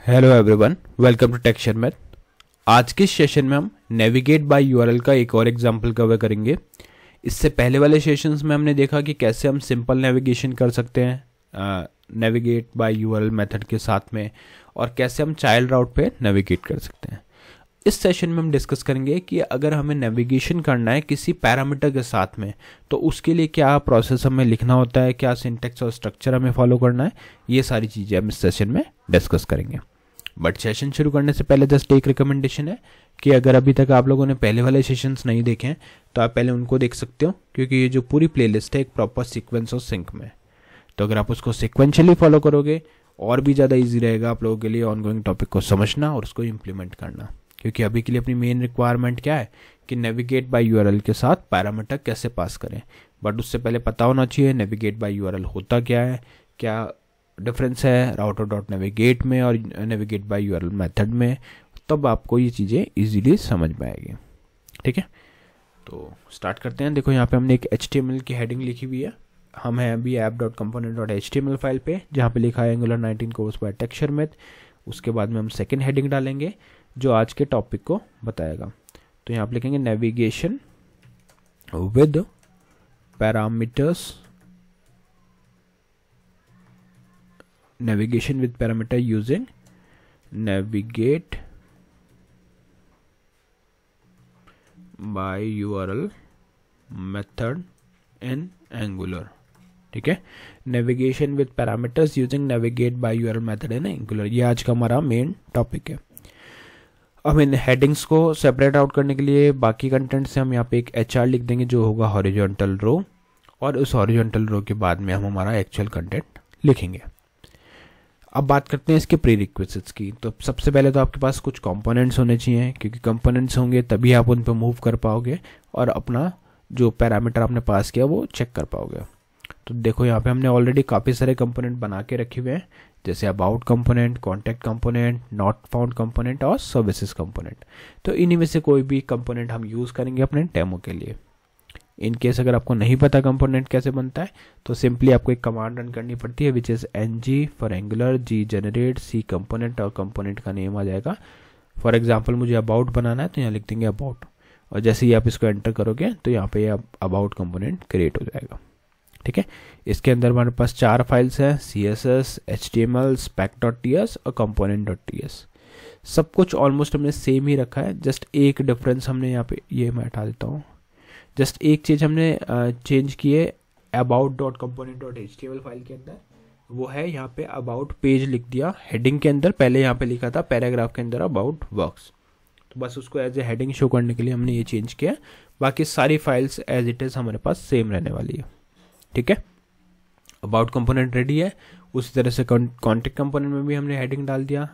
Hello everyone, welcome to texture math. आज के session में हम नेविगेट बाय यूआरएल का एक और एग्जांपल कवर करेंगे। इससे पहले वाले सेशंस में हमने देखा कि कैसे हम सिंपल नेविगेशन कर सकते हैं नेविगेट बाय यूआरएल मेथड के साथ में, और कैसे हम चाइल्ड राउट पे नेविगेट कर सकते हैं। इस सेशन में हम डिस्कस करेंगे कि अगर हमें नेविगेशन करना है किसी पैरामीटर के साथ में, तो उसके लिए क्या प्रोसेस हमें लिखना होता है, क्या सिंटैक्स और स्ट्रक्चर हमें फॉलो करना है, ये सारी चीज़ें हम इस सेशन में डिस्कस करेंगे। बट सेशन शुरू करने से पहले जस्ट एक रिकमेंडेशन है कि अगर अभी तक आप लोगों ने पहले वाले सेशंस नहीं देखे हैं तो आप पहले उनको देख सकते हो, क्योंकि ये जो पूरी प्लेलिस्ट है एक प्रॉपर सीक्वेंस और सिंक में। तो अगर आप उसको सिक्वेंशियली फॉलो करोगे और भी ज़्यादा ईजी रहेगा आप लोगों के लिए ऑनगोइंग टॉपिक को समझना और उसको इम्प्लीमेंट करना। क्योंकि अभी के लिए अपनी मेन रिक्वायरमेंट क्या है कि नेविगेट बाय यूआरएल के साथ पैरामीटर कैसे पास करें। बट उससे पहले पता होना चाहिए नेविगेट बाय यूआरएल होता क्या है, क्या डिफरेंस है राउटर डॉट नेविगेट में और नेविगेट बाय यूआरएल मेथड में, तब आपको ये चीज़ें इजीली समझ में आएगी। ठीक है, तो स्टार्ट करते हैं। देखो यहाँ पे हमने एक HTML की हेडिंग लिखी हुई है। हम हैं अभी app.component.html फाइल पे, जहाँ पे लिखा है Angular 19 course by texture math. उसके बाद में हम सेकेंड हेडिंग डालेंगे जो आज के टॉपिक को बताएगा। तो यहाँ पे लिखेंगे navigation with parameters, navigation with parameter using navigate by URL method in Angular। ठीक है, navigation with parameters using navigate by URL method in Angular, ये आज का हमारा मेन टॉपिक है। अब इन हेडिंग्स को सेपरेट आउट करने के लिए बाकी कंटेंट से हम यहाँ पे एक HR लिख देंगे जो होगा हॉरिजॉन्टल रो, और उस हॉरिजॉन्टल रो के बाद में हम हमारा एक्चुअल कंटेंट लिखेंगे। अब बात करते हैं इसके प्रीरिक्विजिट्स की। तो सबसे पहले तो आपके पास कुछ कंपोनेंट्स होने चाहिए, क्योंकि कंपोनेंट्स होंगे तभी आप उन पर मूव कर पाओगे और अपना जो पैरामीटर आपने पास किया वो चेक कर पाओगे। तो देखो यहाँ पे हमने ऑलरेडी काफ़ी सारे कंपोनेंट बना के रखे हुए हैं, जैसे about component, contact component, not found component और सर्विसेज कंपोनेंट। तो इन्हीं में से कोई भी कंपोनेंट हम यूज़ करेंगे अपने डेमो के लिए। इन केस अगर आपको नहीं पता कंपोनेंट कैसे बनता है तो सिंपली आपको एक कमांड रन करनी पड़ती है, which is ng for angular g generate c component, और कंपोनेंट का नेम आ जाएगा। फॉर एग्जांपल मुझे अबाउट बनाना है तो यहाँ लिख देंगे अबाउट, और जैसे ही आप इसको एंटर करोगे तो यहाँ पे अबाउट कंपोनेंट क्रिएट हो जाएगा। ठीक है, इसके अंदर हमारे पास 4 फाइल्स हैं, CSS, HTML, spec.ts और component.ts। सब कुछ ऑलमोस्ट हमने सेम ही रखा है, जस्ट एक डिफरेंस हमने यहाँ पे, ये मैं हटा देता हूँ, जस्ट एक चीज़ हमने चेंज की है about.component.html फाइल के अंदर, वो है यहाँ पे अबाउट पेज लिख दिया हेडिंग के अंदर। पहले यहाँ पे लिखा था पैराग्राफ के अंदर अबाउट वर्क्स, तो बस उसको एज ए हेडिंग शो करने के लिए हमने ये चेंज किया। बाकी सारी फाइल्स एज इट इज़ हमारे पास सेम रहने वाली है। ठीक है, अबाउट कंपोनेंट रेडी है। उसी तरह से कॉन्टैक्ट कंपोनेंट में भी हमने हेडिंग डाल दिया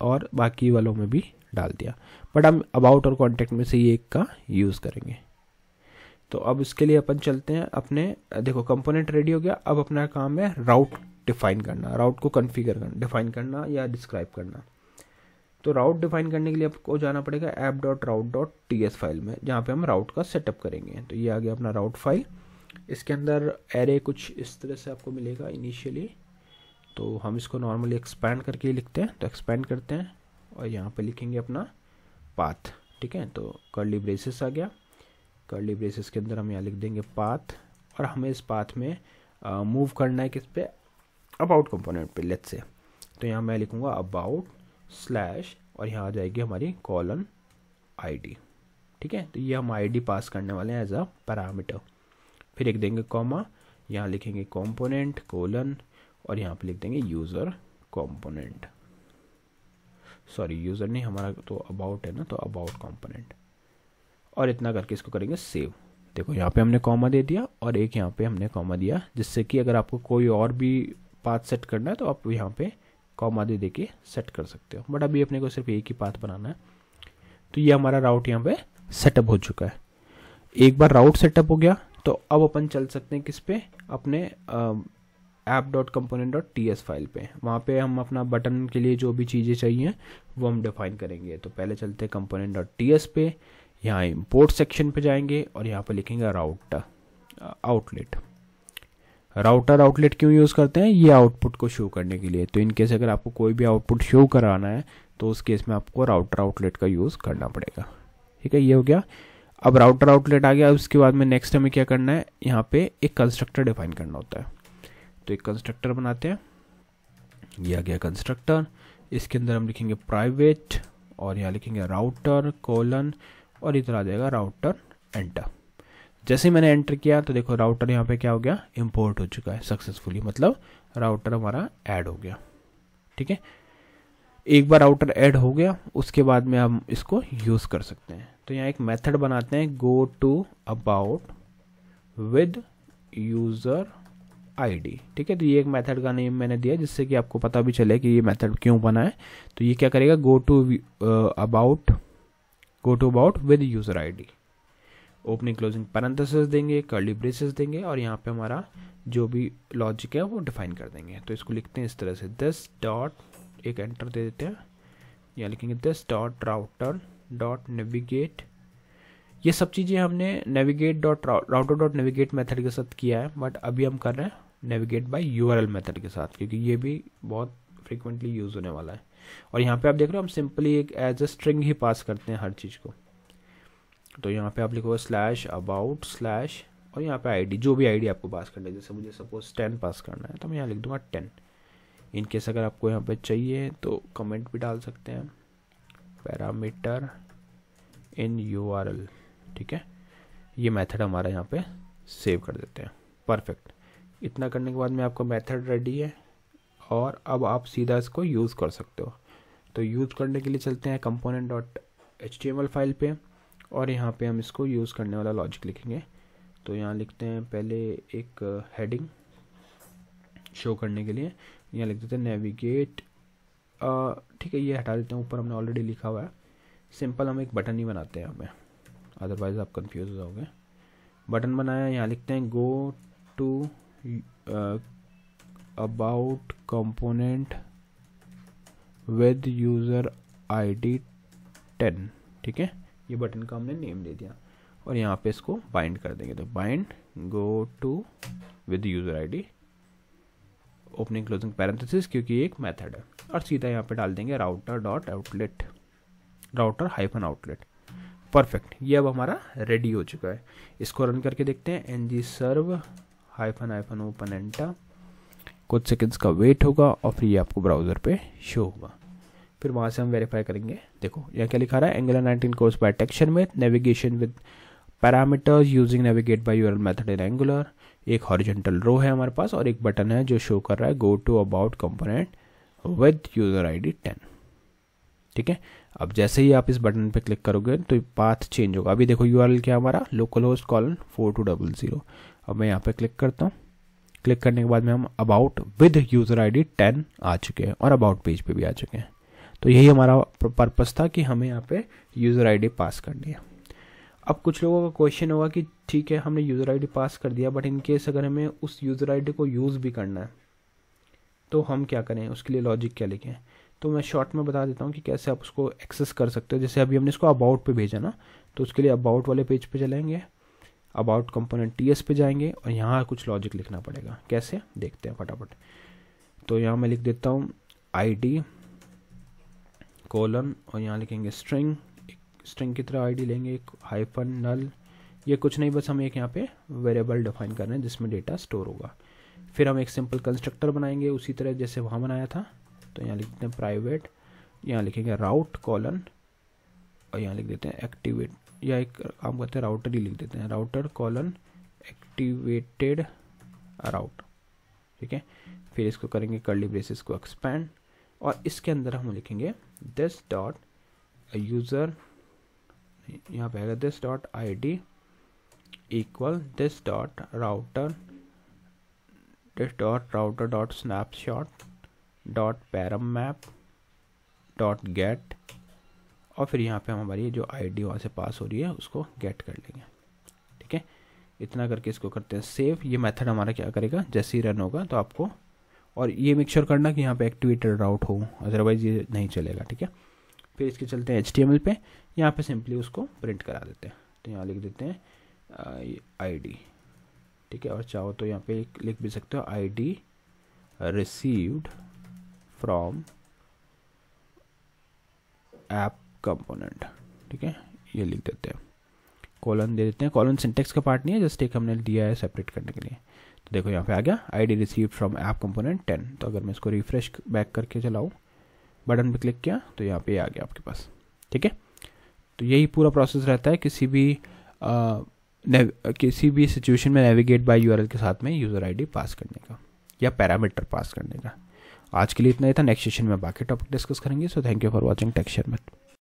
और बाकी वालों में भी डाल दिया, बट हम अबाउट और कॉन्टैक्ट में से ये एक का यूज़ करेंगे। तो अब इसके लिए अपन चलते हैं अपने, देखो कंपोनेंट रेडी हो गया। अब अपना काम है राउट डिफाइन करना, राउट को कॉन्फ़िगर करना, डिफाइन करना या डिस्क्राइब करना। तो राउट डिफाइन करने के लिए आपको जाना पड़ेगा app.route.ts फाइल में, जहाँ पे हम राउट का सेटअप करेंगे। तो ये आ गया अपना राउट फाइल। इसके अंदर एरे कुछ इस तरह से आपको मिलेगा इनिशियली, तो हम इसको नॉर्मली एक्सपैंड करके लिखते हैं। तो एक्सपैंड करते हैं और यहाँ पे लिखेंगे अपना पाथ। ठीक है, तो कर्ली ब्रेसेस आ गया, कर्ली ब्रेसेस के अंदर हम यहाँ लिख देंगे पाथ, और हमें इस पाथ में मूव करना है किस पे, अबाउट कंपोनेंट पे लेट्स से। तो यहाँ मैं लिखूँगा अबाउट स्लैश, और यहाँ आ जाएगी हमारी कॉलन ID। ठीक है, तो ये हम ID पास करने वाले हैं एज अ पैरामीटर। फिर एक देंगे कॉमा, यहाँ लिखेंगे कंपोनेंट कोलन, और यहाँ पे लिख देंगे यूज़र कंपोनेंट, सॉरी यूज़र नहीं, हमारा तो अबाउट है ना, तो अबाउट कंपोनेंट, और इतना करके इसको करेंगे सेव। देखो यहाँ पे हमने कॉमा दे दिया और एक यहाँ पे हमने कॉमा दिया, जिससे कि अगर आपको कोई और भी पाथ सेट करना है तो आप यहाँ पे कॉमा दे के सेट कर सकते हो, बट अभी अपने को सिर्फ एक ही पाथ बनाना है। तो ये हमारा राउट यहाँ पे सेटअप हो चुका है। एक बार राउट सेटअप हो गया तो अब अपन चल सकते हैं किस पे, अपने app.component.ts फाइल पे। वहाँ पे हम अपना बटन के लिए जो भी चीज़ें चाहिए वो हम डिफाइन करेंगे। तो पहले चलते हैं component.ts पे, यहाँ इंपोर्ट सेक्शन पे जाएंगे और यहाँ पे लिखेंगे राउट आउटलेट। राउटर आउटलेट क्यों यूज़ करते हैं? ये आउटपुट को शो करने के लिए। तो इन केस अगर आपको कोई भी आउटपुट शो कराना है तो उस केस में आपको राउटर आउटलेट का यूज़ करना पड़ेगा। ठीक है, ये हो गया। अब राउटर आउटलेट आ गया, उसके बाद में नेक्स्ट हमें क्या करना है, यहाँ पे एक कंस्ट्रक्टर डिफाइन करना होता है। तो एक कंस्ट्रक्टर बनाते हैं, ये आ गया कंस्ट्रक्टर। इसके अंदर हम लिखेंगे प्राइवेट और यहाँ लिखेंगे राउटर कोलन और इधर आ जाएगा राउटर एंटर। जैसे ही मैंने एंटर किया तो देखो राउटर यहाँ पे क्या हो गया, इंपोर्ट हो चुका है सक्सेसफुली, मतलब राउटर हमारा ऐड हो गया। ठीक है, एक बार राउटर ऐड हो गया उसके बाद में हम इसको यूज़ कर सकते हैं। तो यहाँ एक मेथड बनाते हैं, go to about with user ID. ठीक है, तो ये एक मेथड का नेम मैंने दिया जिससे कि आपको पता भी चले कि ये मेथड क्यों बना है। तो ये क्या करेगा, go to about with user ID, opening closing parenthesis देंगे, कर्ली ब्रेसेस देंगे और यहाँ पे हमारा जो भी लॉजिक है वो डिफाइन कर देंगे। तो इसको लिखते हैं इस तरह से, दिस डॉट, एक एंटर दे देते हैं, यहाँ लिखेंगे this dot router dot navigate. ये सब चीज़ें हमने navigate dot router dot navigate method के साथ किया है, बट अभी हम कर रहे हैं नेविगेट बाय यूआरएल मेथड के साथ, क्योंकि ये भी बहुत फ्रीक्वेंटली यूज़ होने वाला है। और यहाँ पे आप देख रहे हो हम सिंपली एक एज अ स्ट्रिंग ही पास करते हैं हर चीज़ को। तो यहाँ पे आप लिखोगे स्लैश अबाउट स्लैश और यहाँ पे आईडी, जो भी आईडी आपको पास करना है। जैसे मुझे सपोज 10 पास करना है तो मैं यहाँ लिख दूंगा 10। इन केस अगर आपको यहाँ पे चाहिए तो कमेंट भी डाल सकते हैं, पैरामीटर इन यूआरएल। ठीक है, ये मेथड हमारा यहाँ पे सेव कर देते हैं। परफेक्ट, इतना करने के बाद में आपका मेथड रेडी है और अब आप सीधा इसको यूज़ कर सकते हो। तो यूज़ करने के लिए चलते हैं कंपोनेंट डॉट HTML फाइल पे और यहाँ पे हम इसको यूज़ करने वाला लॉजिक लिखेंगे। तो यहाँ लिखते हैं पहले एक हेडिंग शो करने के लिए, यहाँ लिख देते हैं नेविगेट। ठीक है, ये हटा देते हैं, ऊपर हमने ऑलरेडी लिखा हुआ है। सिंपल हम एक बटन ही बनाते हैं यहाँ पे, अदरवाइज आप कंफ्यूज हो जाओगे। बटन बनाया, यहाँ लिखते हैं go to about component with user ID 10। ठीक है, ये बटन का हमने नेम दे दिया और यहाँ पे इसको बाइंड कर देंगे। तो bind go to with user ID, opening closing parenthesis, क्योंकि ये एक मेथड है, और सीधा यहाँ पे डाल देंगे router dot outlet, router hyphen outlet. Perfect, ये अब हमारा रेडी हो चुका है। इसको रन करके देखते हैं, ng सर्व हाइफन हाइफन ओपन एंटर, कुछ सेकंड्स का वेट होगा और फिर ये आपको ब्राउज़र पे शो होगा। फिर वहाँ से हम वेरीफाई करेंगे। देखो यहाँ क्या लिखा रहा है, एंगुलर 19 कोर्स बाय टेक्सचर में navigation with parameters using navigate by URL method in Angular. एक हॉरिजॉन्टल रो है हमारे पास और एक बटन है जो शो कर रहा है go to about component with user ID 10। ठीक है, अब जैसे ही आप इस बटन पे क्लिक करोगे तो पाथ चेंज होगा। अभी देखो यूआरएल क्या हमारा localhost:4200। अब मैं यहाँ पे क्लिक करता हूँ, क्लिक करने के बाद में हम अबाउट विद यूज़र आईडी 10 आ चुके हैं और अबाउट पेज पे भी आ चुके हैं। तो यही हमारा पर्पस था कि हमें यहाँ पे यूज़र आईडी पास करनी है। अब कुछ लोगों का क्वेश्चन होगा कि ठीक है हमने यूज़र आईडी पास कर दिया, बट इन केस अगर हमें उस यूज़र आईडी को यूज़ भी करना है तो हम क्या करें, उसके लिए लॉजिक क्या लिखें। तो मैं शॉर्ट में बता देता हूँ कि कैसे आप उसको एक्सेस कर सकते हो। जैसे अभी हमने इसको अबाउट पे भेजा ना, तो उसके लिए अबाउट वाले पेज पे चलेंगे, अबाउट कंपोनेंट TS पे जाएंगे और यहाँ कुछ लॉजिक लिखना पड़ेगा। कैसे देखते हैं फटाफट। तो यहाँ मैं लिख देता हूँ ID कोलन और यहाँ लिखेंगे स्ट्रिंग, स्ट्रिंग की तरह ID लेंगे, एक हाइफन नल। ये कुछ नहीं, बस हम एक यहाँ पे वेरिएबल डिफाइन कर रहे हैं जिसमें डेटा स्टोर होगा। फिर हम एक सिंपल कंस्ट्रक्टर बनाएंगे उसी तरह जैसे वहाँ बनाया था। तो यहाँ लिखते हैं प्राइवेट, यहाँ लिखेंगे राउट कॉलन और यहाँ लिख देते हैं एक्टिवेट, या एक काम करते हैं राउटर ही लिख देते हैं, राउटर कॉलन एक्टिवेटेड राउट। ठीक है, फिर इसको करेंगे कर्ली ब्रेसेस को एक्सपैंड और इसके अंदर हम लिखेंगे दिस डॉट यूज़र, यहाँ पे आएगा this dot ID equal this dot router dot snapshot dot param map dot gate और फिर यहाँ पे हम हमारी जो ID वहाँ से पास हो रही है उसको गेट कर लेंगे। ठीक है, इतना करके इसको करते हैं सेव। ये मेथड हमारा क्या करेगा, जैसे ही रन होगा तो आपको, और ये मेक श्योर करना कि यहाँ पे एक्टिवेटेड राउट हो, अदरवाइज ये नहीं चलेगा। ठीक है, फिर इसके चलते हैं HTML पे, यहाँ पे सिंपली उसको प्रिंट करा देते हैं। तो यहाँ लिख देते हैं ID ठीक है, और चाहो तो यहाँ पे लिख भी सकते हो ID received from app component, ठीक है, ये लिख देते हैं, कॉलन दे देते हैं। कॉलन सिंटेक्स का पार्ट नहीं है, जस्ट एक हमने दिया है सेपरेट करने के लिए। तो देखो यहाँ पे आ गया ID received from app component 10। तो अगर मैं इसको रिफ्रेश बैक करके चलाऊँ, बटन पे क्लिक किया तो यहाँ पे आ गया आपके पास, ठीक है। तो यही पूरा प्रोसेस रहता है किसी भी सिचुएशन में नेविगेट बाय यूआरएल के साथ में यूज़र आईडी पास करने का या पैरामीटर पास करने का। आज के लिए इतना ही था, नेक्स्ट सेशन में बाकी टॉपिक डिस्कस करेंगे। So thank you for watching tech share method.